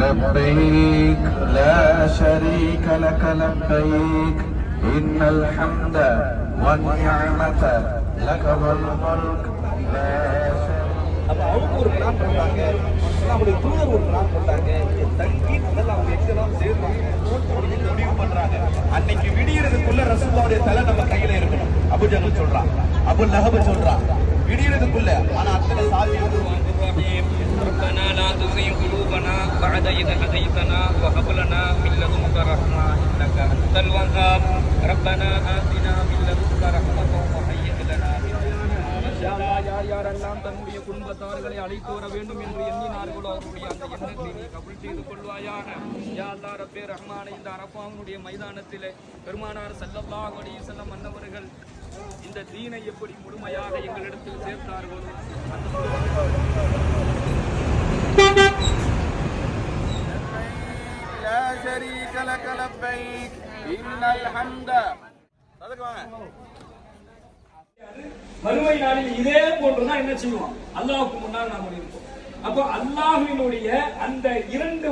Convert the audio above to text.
لبيك لا شريك لك لبيك إن الحمد والنعمة لك والملك لا شريك. அப்ப அவங்க ஒரு பிளான் பண்ணாங்க, நம்முடைய தூதர் ஒரு பிளான் பண்ணாங்க, தங்கி முதல்ல அவங்க எங்கெல்லாம் சேர்றாங்க முடிவு பண்றாங்க. அன்னைக்கு விடியறதுக்குள்ள ரசூலுல்லாஹ்வுடைய தலை நம்ம கையில இருக்கணும். அபூஜஹல் சொல்றான், அபூ லஹப் சொல்றான், விடியறதுக்குள்ள. ஆனா அத்தனை சாத்தியம் ربنا لا تزغ قلوبنا بعد إذ هديتنا وهب لنا من لدنك رحمة إنك أنت الوهاب ربنا آتنا من لدنك رحمة وهيئ لنا من أمرنا யாரெல்லாம் தன்னுடைய குடும்பத்தார்களை அழைத்து வர வேண்டும் என்று எண்ணினார்களோ அவருடைய அந்த எண்ணத்தை நீ கபூல் செய்து கொள்வாயாக. யா அல்லாஹ் ரப்பே ரஹ்மானே, இந்த அரஃபாவுடைய மைதானத்திலே பெருமானார் ஸல்லல்லாஹு அலைஹி வஸல்லம் அன்னவர்கள் இந்த தீனை எப்படி முழுமையாக எங்களிடத்தில் சேர்த்தார்களோ لا شريك لك لبيك إن الحمد. மறுமை நாளில் இதே போன்றுதான் என்ன செய்வோம், அல்லாஹ்வுக்கு முன்னால் நாம் இருப்போம். அப்போ அல்லாஹ்வினுடைய அந்த 2